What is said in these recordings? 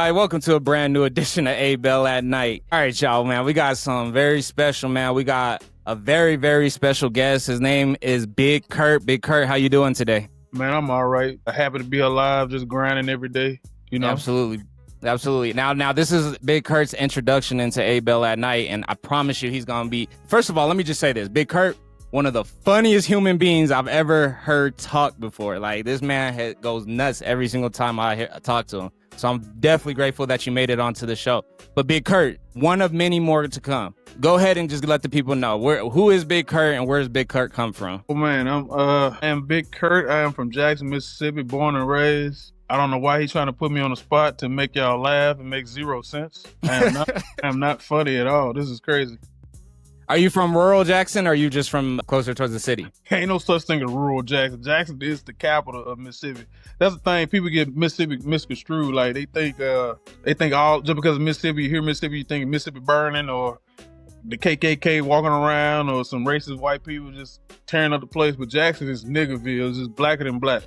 All right, welcome to a brand new edition of ABell at Night. All right, y'all, man, we got something very special, man. We got a very, very special guest. His name is Big Kurt. Big Kurt, how you doing today? Man, I'm all right. Happy to be alive, just grinding every day, you know? Absolutely. Absolutely. Now, this is Big Kurt's introduction into ABell at Night, and I promise you he's going to be... First of all, let me just say this. Big Kurt, one of the funniest human beings I've ever heard talk before. Like, this man goes nuts every single time I talk to him. So I'm definitely grateful that you made it onto the show. But Big Kurt, one of many more to come. Go ahead and just let the people know who is Big Kurt and where does Big Kurt come from? Oh man, I'm Big Kurt. I am from Jackson, Mississippi, born and raised. I don't know why he's trying to put me on the spot to make y'all laugh. It makes zero sense. I'm not funny at all. This is crazy. Are you from rural Jackson or are you just from closer towards the city? Ain't no such thing as rural Jackson. Jackson is the capital of Mississippi. That's the thing. People get Mississippi misconstrued. Like they think all just because of Mississippi, you hear Mississippi, you think Mississippi burning or the KKK walking around or some racist white people just tearing up the place. But Jackson is niggerville. It's just blacker than black.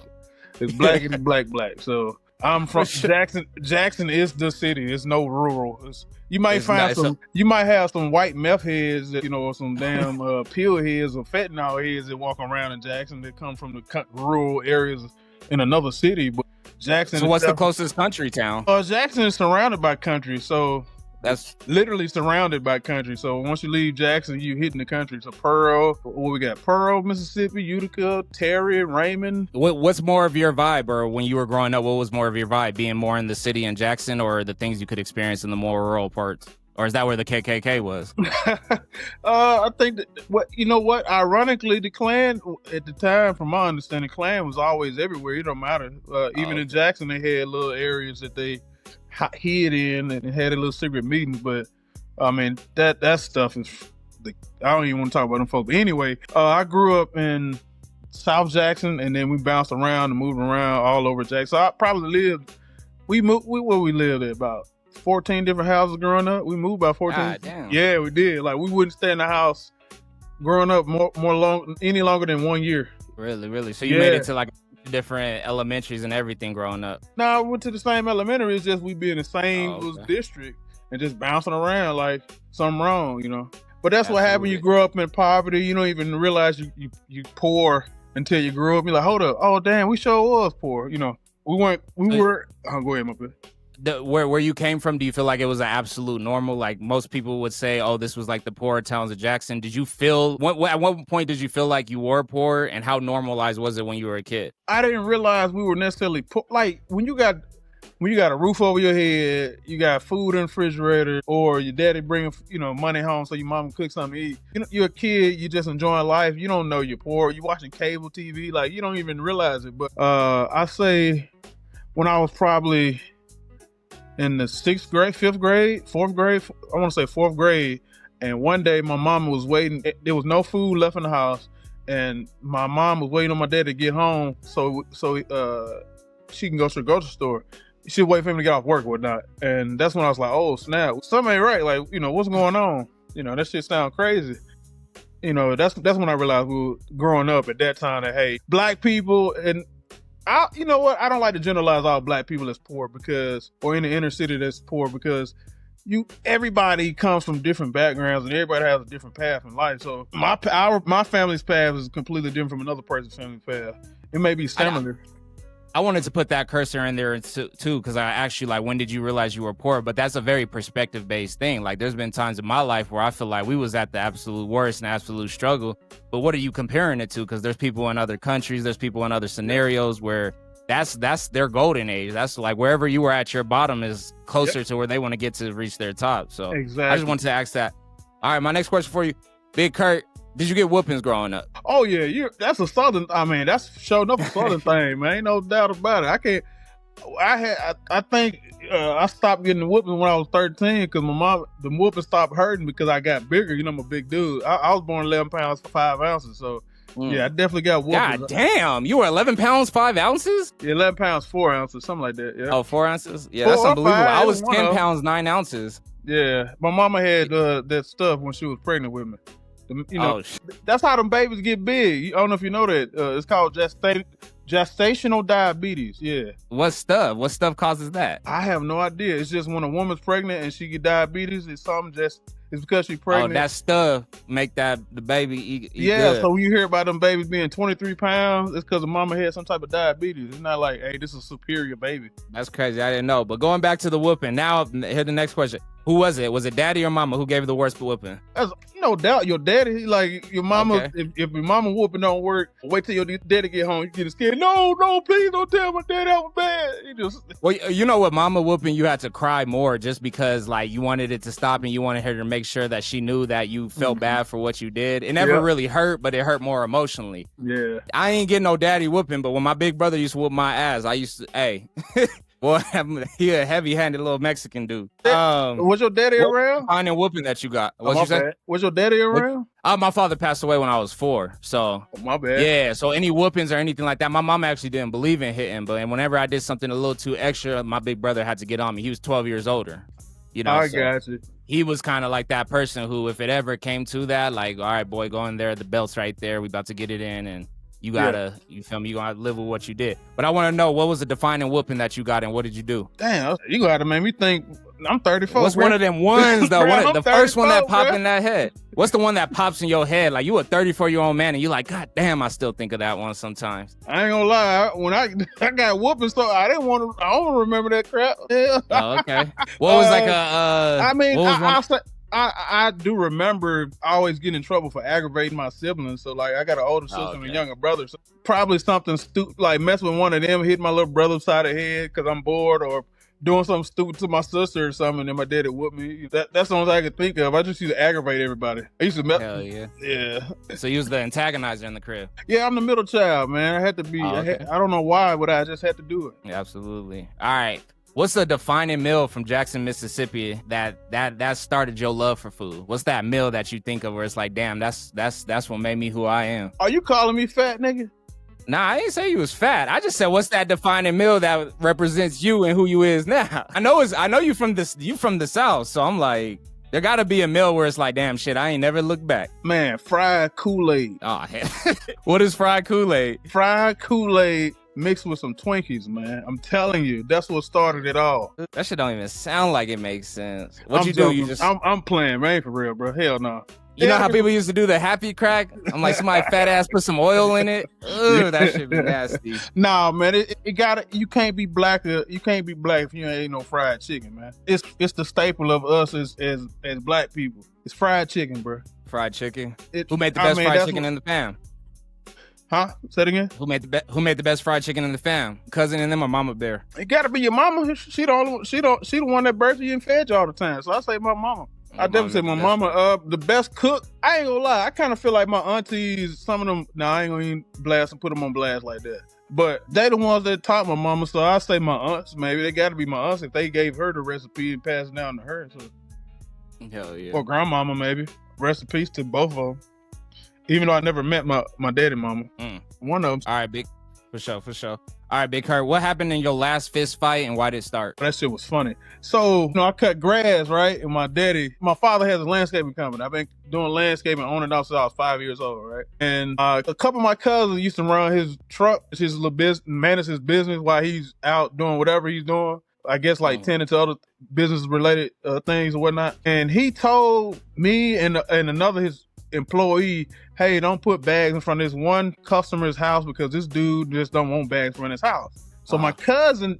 It's black and black. So I'm from Jackson. Jackson is the city. It's no rural. You might have some white meth heads, that, or some damn pill heads or fentanyl heads that walk around in Jackson that come from the rural areas in another city. But Jackson. So what's the closest country town? Jackson is surrounded by country, so that's literally surrounded by country. So once you leave Jackson, you hitting the country. So Pearl, what we got? Pearl, Mississippi, Utica, Terry, Raymond. What's more of your vibe, or when you were growing up, what was more of your vibe? Being more in the city in Jackson, or the things you could experience in the more rural parts? Or is that where the KKK was? I think that, ironically, the Klan at the time, from my understanding, Klan was always everywhere. It don't matter. Even in Jackson, they had little areas that they hid in and had a little secret meetings. But I mean, that stuff is, I don't even want to talk about them folks. But anyway, I grew up in South Jackson, and then we bounced around and moved around all over Jackson. So I probably we lived at about 14 different houses growing up. We moved about 14. God damn. Yeah, we did. Like, we wouldn't stay in the house growing up any longer than 1 year. Really? So you made it to like different elementaries and everything growing up? No, I went to the same elementary. It's just we be in the same district and just bouncing around like something wrong, But that's what happened. You grow up in poverty. You don't even realize you poor until you grow up. You're like, hold up. Oh, damn, we sure was poor. We were. Go ahead, my friend. Where you came from, do you feel like it was an absolute normal? Like most people would say, oh, this was like the poorer towns of Jackson. Did you feel, at what point did you feel like you were poor, and how normalized was it when you were a kid? I didn't realize we were necessarily poor. Like when you got a roof over your head, you got food in the refrigerator, or your daddy bringing money home so your mom can cook something to eat. You're a kid, you're just enjoying life. You don't know you're poor. You're watching cable TV, like you don't even realize it. But I say when I was probably in the 6th grade, 5th grade, 4th grade, I want to say 4th grade. And one day my mom was waiting. There was no food left in the house. And my mom was waiting on my dad to get home so she can go to the grocery store. She'd wait for him to get off work or whatnot. And that's when I was like, oh, snap. Something ain't right. Like, what's going on? That shit sound crazy. That's when I realized we were growing up at that time that, hey, black people and you know what? I don't like to generalize all black people as poor or in the inner city that's poor because everybody comes from different backgrounds and everybody has a different path in life. So my family's path is completely different from another person's family path. It may be similar. I wanted to put that cursor in there too, because I asked you, like, when did you realize you were poor? But that's a very perspective-based thing. Like, there's been times in my life where I feel like we was at the absolute worst and absolute struggle. But what are you comparing it to? Because there's people in other countries, there's people in other scenarios where that's their golden age. That's like wherever you were at your bottom is closer to where they want to get to reach their top. So exactly. I just wanted to ask that. All right, my next question for you, Big Kurt. Did you get whoopings growing up? Oh yeah, that's a southern. I mean, that's showing up a southern thing, man. Ain't no doubt about it. I think I stopped getting the whoopings when I was 13 because my mom, the whoopings stopped hurting because I got bigger. I'm a big dude. I was born 11 pounds 5 ounces, so yeah, I definitely got whoopings. God damn, you were 11 pounds 5 ounces? Yeah, 11 pounds 4 ounces, something like that. Yeah. Oh, 4 ounces? Yeah, that's unbelievable. I was 10 pounds 9 ounces. Yeah, my mama had that stuff when she was pregnant with me. That's how them babies get big. I don't know if you know that. It's called Gestational diabetes, yeah. What stuff? What stuff causes that? I have no idea. It's just when a woman's pregnant and she get diabetes, it's because she's pregnant. Oh, that stuff make the baby eat yeah, good. so when you hear about them babies being 23 pounds, it's because the mama had some type of diabetes. It's not like, hey, this is a superior baby. That's crazy. I didn't know. But going back to the whooping, now here's the next question. Who was it? Was it daddy or mama who gave you the worst whooping? That's no doubt your daddy. Like your mama, Okay. if your mama whooping don't work, wait till your daddy get home. You get scared. No, please don't tell my daddy I was bad. He just Well, you know what, mama whooping, you had to cry more just because like you wanted it to stop and you wanted her to make sure that she knew that you felt bad for what you did. It never really hurt, but it hurt more emotionally. Yeah. I ain't getting no daddy whooping, but when my big brother used to whoop my ass, I used to, hey, boy, he a heavy-handed little Mexican dude. Was your daddy around? Finding whooping that you got. What you say? Was your daddy around? My father passed away when I was 4, so my bad. Yeah, so any whoopings or anything like that, my mom actually didn't believe in hitting, but whenever I did something a little too extra, my big brother had to get on me. He was 12 years older. You know, I got you. He was kind of like that person who, if it ever came to that, like, all right, boy, go in there, the belt's right there, we about to get it in, and you gotta, you feel me, you gotta live with what you did. But I want to know, what was the defining whooping that you got, and what did you do? Damn, you gotta make me think. I'm 34. What's bro. one of them ones though? Bro, the first one that popped bro. in that head. What's the one that pops in your head? Like you a 34-year-old man and you like, God damn, I still think of that one sometimes. I ain't gonna lie. When I got whooping, so I don't remember that crap. Yeah. Oh, okay. What was like a? I mean, what was I do remember always getting in trouble for aggravating my siblings. So like, I got an older sister and a younger brother. So probably something stupid, like messing with one of them, hitting my little brother side of the head because I'm bored, or doing something stupid to my sister or something, and then my daddy whooped me. That's the only thing I could think of. I just used to aggravate everybody. I used to mess. Hell yeah. Yeah. So you was the antagonizer in the crib. Yeah, I'm the middle child, man. I had to be. Oh, okay. I don't know why, but I just had to do it. Yeah, absolutely. All right. What's the defining meal from Jackson, Mississippi that started your love for food? What's that meal that you think of where it's like, damn, that's what made me who I am? Are you calling me fat, nigga? Nah, I didn't say you was fat. I just said, what's that defining meal that represents you and who you is now? I know you from the South, so I'm like, there gotta be a meal where it's like, damn shit, I ain't never looked back. Man, fried Kool-Aid. Oh hell. What is fried Kool-Aid? Fried Kool-Aid mixed with some Twinkies, man. I'm telling you, that's what started it all. That shit don't even sound like it makes sense. What you do? Joking. You just I'm playing, man, for real, bro. Hell no. You know how people used to do the happy crack? I'm like, somebody fat ass put some oil in it. Ugh, that shit be nasty. Nah, man, it gotta. You can't be black. You can't be black if you ain't no fried chicken, man. It's the staple of us as black people. It's fried chicken, bro. Fried chicken. Who made the best fried chicken in the fam? Huh? Say it again. Who made the best fried chicken in the fam? Cousin and them or Mama Bear? It gotta be your mama. She the one that birthed you and fed you all the time. So I say my mama. I definitely say my mama. The best cook. I ain't gonna lie. I kind of feel like my aunties. Some of them. Nah, I ain't gonna even blast and put them on blast like that. But they the ones that taught my mama. So I say my aunts. Maybe they gotta be my aunts if they gave her the recipe and passed it down to her. So. Hell yeah. Or grandmama maybe. Recipes to both of them. Even though I never met my daddy mama. One of them. All right, big. For sure. All right, Big Kurt, what happened in your last fist fight and why did it start? That shit was funny. So, I cut grass, right? And my father has a landscaping company. I've been doing landscaping on and off since I was 5 years old, right? And a couple of my cousins used to run his truck, his little business, manage his business while he's out doing whatever he's doing. I guess like tending to other business related things and whatnot. And he told me and another his employee, hey, don't put bags in front of this one customer's house because this dude just don't want bags in front of his house. So my cousin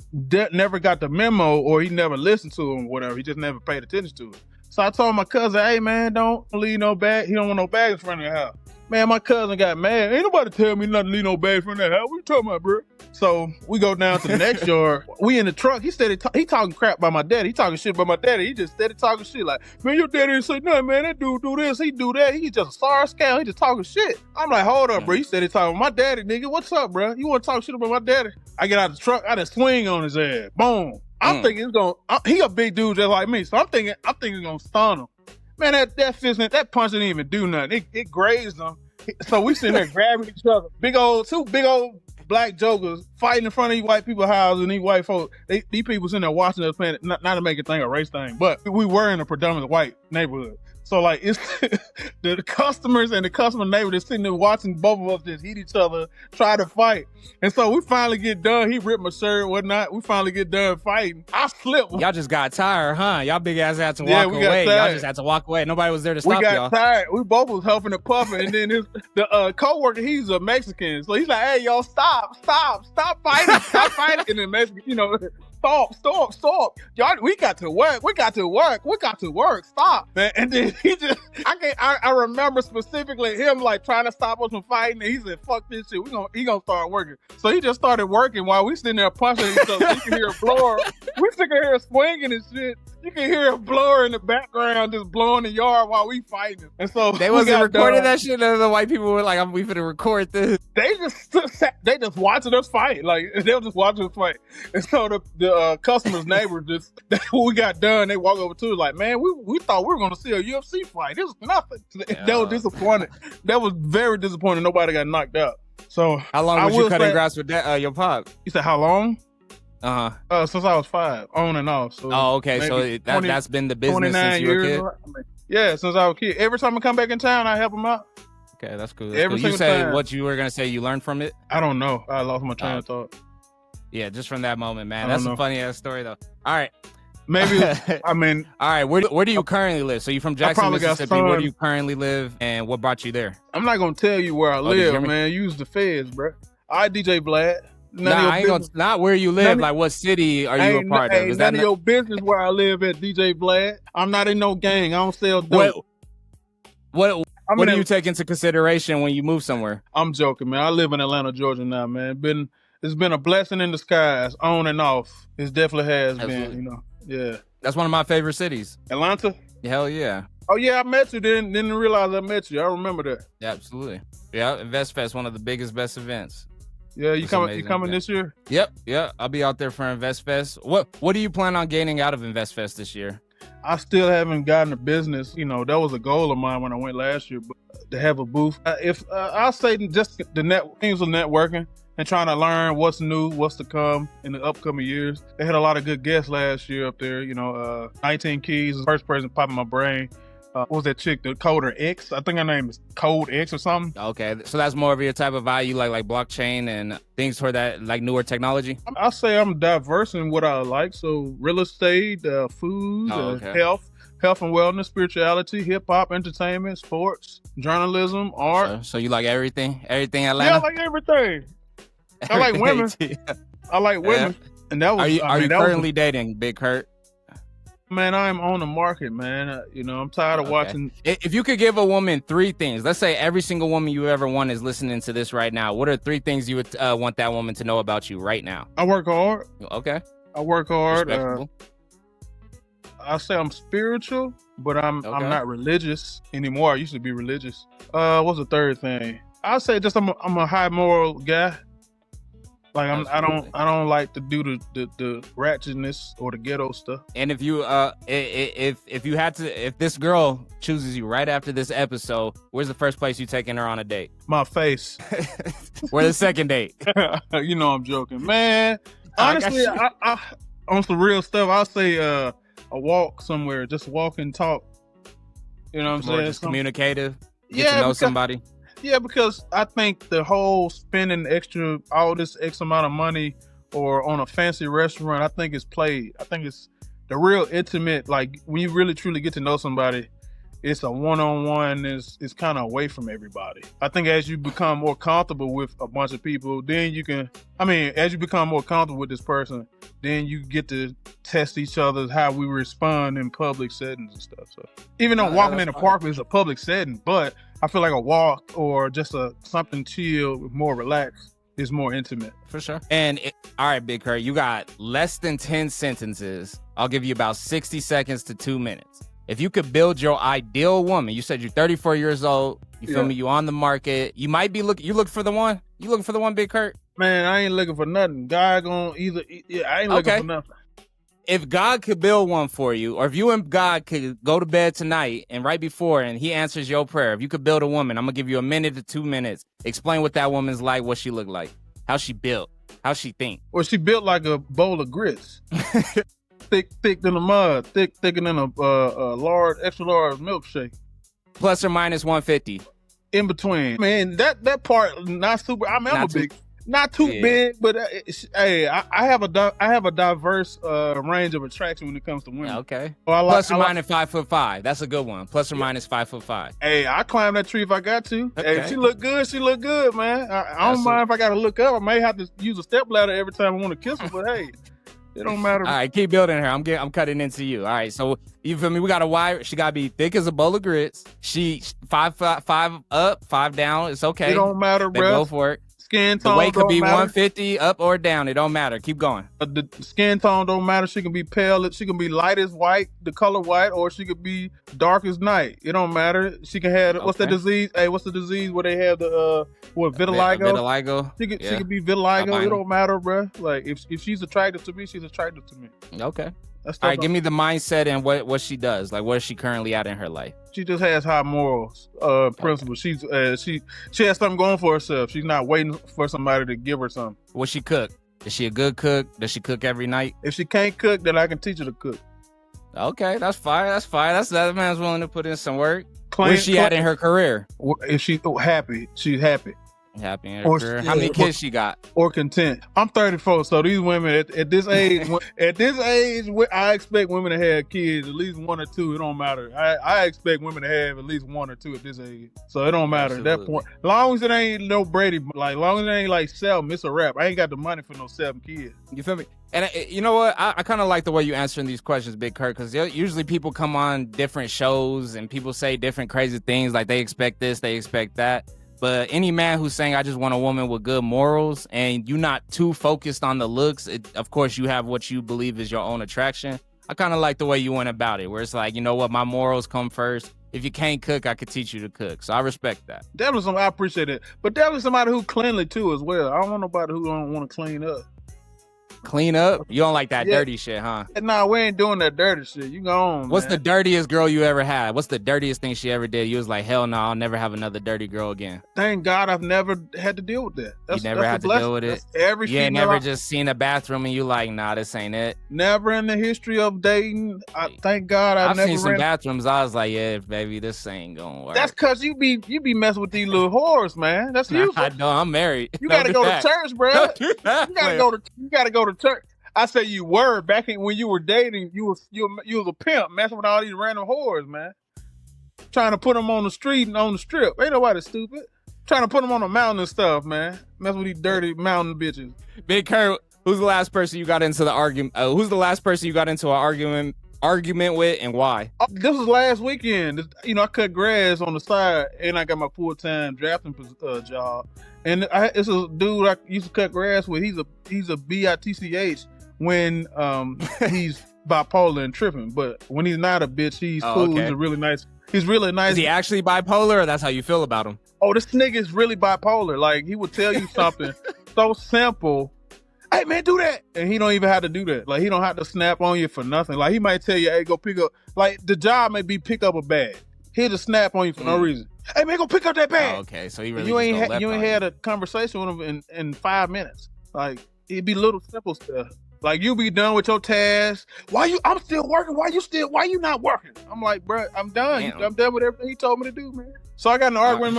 never got the memo, or he never listened to him or whatever. He just never paid attention to it. So I told my cousin, hey man, don't leave no bag. He don't want no bags in front of the house. Man, my cousin got mad. Ain't nobody tell me nothing to leave no bags in front of that house. What you talking about, bro? So we go down to the next yard. We in the truck. He talking crap about my daddy. He talking shit about my daddy. He just steady talking shit like, man, your daddy didn't say nothing, man. That dude do this, he do that. He just a star scale. He just talking shit. I'm like, hold up, bro. You steady talking about my daddy, nigga. What's up, bro? You want to talk shit about my daddy? I get out of the truck. I just swing on his ass. Boom. I'm thinking he a big dude just like me. So I'm thinking it's gonna stun him. Man, that punch didn't even do nothing. It grazed him. So we sitting there grabbing each other. Two big old black jokers fighting in front of these white people's houses, and these white folks, these people sitting there watching us playing, not to make it thing a race thing, but we were in a predominantly white neighborhood. So like it's the customers and the customer neighbor that's sitting there watching both of us just hit each other, try to fight. And so we finally get done. He ripped my shirt, whatnot. We finally get done fighting. I slipped. Y'all just got tired, huh? Y'all big ass had to Yeah, walk we got away. tired. Y'all just had to walk away. Nobody was there to stop We got y'all. tired. We both was huffing and puffing. And then the co-worker, he's a Mexican. So he's like, hey, y'all, stop fighting. Stop fighting. And the Mexican, stop. Y'all, we got to work. Stop. Man. And then I remember specifically him like trying to stop us from fighting. And he said, fuck this shit. He gonna start working. So he just started working while we sitting there punching each other. You can hear a blower. We sitting here swinging and shit. You can hear a blower in the background just blowing the yard while we fighting. And so They wasn't recording that shit. And the white people were like, we finna record this. They just watching us fight. Like they were just watching us fight. And so the customer's neighbor when we got done, they walk over to us like, man, we thought we were gonna see a UFC fight. This was nothing. They were disappointed. That was very disappointing. Nobody got knocked out. So how long was you cutting grass with that your pop? You said how long? Since I was 5, on and off. So okay. So that's been the business since you were a kid? Yeah, since I was a kid. Every time I come back in town, I help them out. Okay, that's cool. Every cool. You say time. What you were going to say you learned from it? I don't know. I lost my train of thought. Yeah, just from that moment, man. That's a funny ass story, though. All right. Maybe, I mean. All right, where do you currently live? So you're from Jackson, Mississippi. Where do you currently live, and what brought you there? I'm not going to tell you where I live, man. Use the feds, bro. I DJ Vlad. I ain't gonna, not where you live. Like, what city are you a part of? Is none of your business where I live at, DJ Vlad. I'm not in no gang. I don't sell dope. What do you take into consideration when you move somewhere? I'm joking, man. I live in Atlanta, Georgia now, man. It's been a blessing in disguise, on and off. It definitely has been, Yeah. That's one of my favorite cities. Atlanta? Hell yeah. Oh yeah, I met you. Didn't realize I met you. I remember that. Yeah, absolutely. Yeah, InvestFest, one of the best events. Yeah, you coming this year? Yep. I'll be out there for InvestFest. What do you plan on gaining out of InvestFest this year? I still haven't gotten a business. That was a goal of mine when I went last year, but to have a booth. I'll say just things of networking and trying to learn what's new, what's to come in the upcoming years. They had a lot of good guests last year up there. 19 Keys, the first person popping my brain. What was that chick, the Coder X? I think her name is Code X or something. Okay, so that's more of your type of value, like blockchain and things toward that, like newer technology? I'll say I'm diverse in what I like. So real estate, food, health and wellness, spirituality, hip hop, entertainment, sports, journalism, art. So you like everything Atlanta? Yeah, I like everything. I like women. I like women. Yeah. And that was. Are you currently dating, Big Kurt? Man, I'm on the market, man. I'm tired of watching. If you could give a woman 3 things, let's say every single woman you ever want is listening to this right now, what are 3 things you would want that woman to know about you right now? I work hard. Okay. I work hard. Respectable. I say I'm spiritual, but I'm not religious anymore. I used to be religious. What's the 3rd thing? I say just I'm a high moral guy. Like I don't like to do the ratchetness or the ghetto stuff. And if you if this girl chooses you right after this episode, where's the first place you taking her on a date? My face. Where's the second date? I'm joking, man. Honestly, I on some real stuff, I'll say a walk somewhere, just walk and talk. You know what I'm saying? Just communicative. Get to know somebody. Yeah, because I think the whole spending all this X amount of money or on a fancy restaurant, I think it's played. I think it's the real intimate, like when you really truly get to know somebody, it's a one-on-one, it's kind of away from everybody. I think as you become more comfortable with a bunch of people, then as you become more comfortable with this person, then you get to test each other, how we respond in public settings and stuff. So even though walking in a park is a public setting, but I feel like a walk or just something chill, more relaxed, is more intimate. For sure. And all right, Big Kurt, you got less than 10 sentences. I'll give you about 60 seconds to 2 minutes. If you could build your ideal woman, you said you're 34 years old. You feel me? You on the market. You might be you look for the one? You looking for the one, Big Kurt? Man, I ain't looking for nothing. God gonna I ain't looking for nothing. If God could build one for you, or if you and God could go to bed tonight and right before and he answers your prayer, if you could build a woman, I'm gonna give you 1 minute to 2 minutes. Explain what that woman's like, what she look like, how she built, how she think. Well, she built like a bowl of grits. thick than a mud, thicker than a large, extra large milkshake. Plus or minus 150. In between, man. That part not super. I mean, I'm a big. Not too big, but hey, I have a diverse range of attraction when it comes to women. Okay. So plus or minus 5'5". That's a good one. Plus or minus 5'5". Hey, I climb that tree if I got to. Okay. Hey, if she look good, she look good, man. I don't mind if I got to look up. I may have to use a stepladder every time I want to kiss her, but hey, it don't matter. All right, keep building her. I'm cutting into you. All right, so you feel me? We got a wire. She got to be thick as a bowl of grits. She 5 up, 5 down. It's okay. It don't matter, bro. Go for it. Skin tone. The weight could be matter. 150 up or down. It don't matter. Keep going. The skin tone don't matter. She can be pale. She can be light as white, the color white, or she could be dark as night. It don't matter. She can have what's the disease? Hey, what's the disease where they have the vitiligo? Vitiligo. She could be vitiligo. It don't matter, bro. Like if she's attractive to me, she's attractive to me. Okay. All right, give me the mindset and what she does. Like, where is she currently at in her life? She just has high morals, principles. She's she has something going for herself. She's not waiting for somebody to give her something. What she cook? Is she a good cook? Does she cook every night? If she can't cook, then I can teach her to cook. Okay, that's fine. That man's willing to put in some work. Where's she at in her career? If she's happy, she's happy. Happy in her career. How many kids she got? Or content. I'm 34, so these women at this age, I expect women to have kids, at least 1 or 2. It don't matter. I expect women to have at least 1 or 2 at this age, so it don't matter at that point. Long as it ain't no Brady, like long as it ain't like 7, it's a wrap. I ain't got the money for no 7 kids. You feel me? And you know what? I kind of like the way you answering these questions, Big Kurt, because usually people come on different shows and people say different crazy things, like they expect this, they expect that. But any man who's saying, I just want a woman with good morals, and you're not too focused on the looks, of course, you have what you believe is your own attraction. I kind of like the way you went about it, where it's like, you know what, my morals come first. If you can't cook, I could teach you to cook. So I respect that. Definitely, I appreciate it. But definitely somebody who cleanly, too, as well. I don't want nobody who don't want to clean up. Clean up? You don't like that dirty shit, huh? Nah, we ain't doing that dirty shit. You go on, What's the dirtiest girl you ever had? What's the dirtiest thing she ever did? You was like, hell no, I'll never have another dirty girl again. Thank God I've never had to deal with that. You never had to deal with it? You ain't never just seen a bathroom and you like, nah, this ain't it? Never in the history of dating. Thank God I've never seen some bathrooms. I was like, yeah, baby, this ain't gonna work. That's because you be messing with these little whores, man. That's you. I know, I'm married. You gotta go to church, bro. You gotta go to church. I say you were back when you were dating. You was a pimp messing with all these random whores, man. Trying to put them on the street and on the strip. Ain't nobody stupid. Trying to put them on the mountain and stuff, man. Messing with these dirty mountain bitches. Big Kurt, who's the last person you got into the argument? Who's the last person you got into an argument with, and why? This was last weekend. I cut grass on the side, and I got my full-time drafting job. And it's a dude I used to cut grass with. He's a bitch. When he's bipolar and tripping, but when he's not a bitch, he's cool. Okay. He's really nice. Is he actually bipolar, or that's how you feel about him? Oh, this nigga is really bipolar. Like, he would tell you something so simple. Hey man, do that, and he don't even have to do that. Like, he don't have to snap on you for nothing. Like, he might tell you, hey, go pick up. Like, the job may be pick up a bag. He'll just snap on you for no reason. Hey man, go pick up that bag. Oh, okay, so he really you ain't had a conversation with him in 5 minutes. Like, it'd be little simple stuff. Like, you be done with your task. I'm still working. Why you not working? I'm like, bro, I'm done. Damn. I'm done with everything he told me to do, man. So I got an argument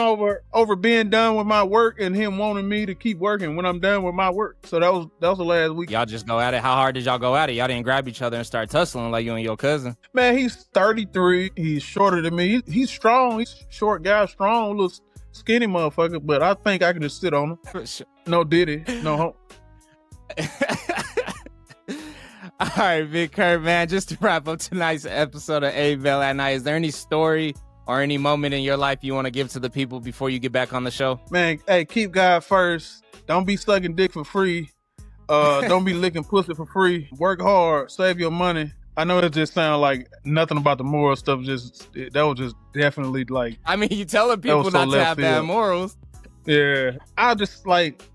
over being done with my work and him wanting me to keep working when I'm done with my work. So that was the last week. Y'all just go at it. How hard did y'all go at it? Y'all didn't grab each other and start tussling like you and your cousin? Man, he's 33. He's shorter than me. He's strong. He's a short guy, strong, little skinny motherfucker. But I think I can just sit on him. No diddy. No. All right, Big Kurt, man, just to wrap up tonight's episode of ABell at Night, is there any story or any moment in your life you want to give to the people before you get back on the show? Man, hey, keep God first. Don't be sucking dick for free. Don't be licking pussy for free. Work hard. Save your money. I know it just sounds like nothing about the moral stuff. That was just definitely like... I mean, you telling people not to have bad morals. Yeah. I just like...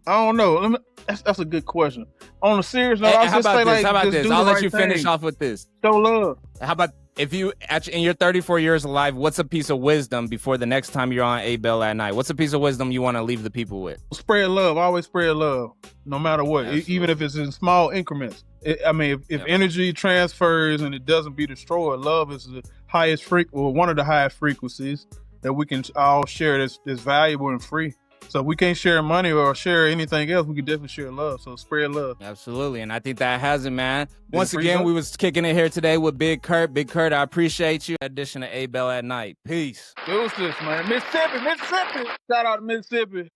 I don't know. That's a good question. On a serious note, I'll just say like, how about this? I'll let you finish off with this. Show love. How If you actually in your 34 years alive, what's a piece of wisdom before the next time you're on ABell at night? What's a piece of wisdom you want to leave the people with? Spread love. Always spread love, no matter what. Even if it's in small increments. If energy transfers and it doesn't be destroyed, love is the highest one of the highest frequencies that we can all share. That's valuable and free. So if we can't share money or share anything else, we can definitely share love. So spread love. Absolutely. And I think that has it, man. Once again, we was kicking it here today with Big Kurt. Big Kurt, I appreciate you. Edition of ABell at Night. Peace. Deuces, man. Mississippi. Shout out to Mississippi.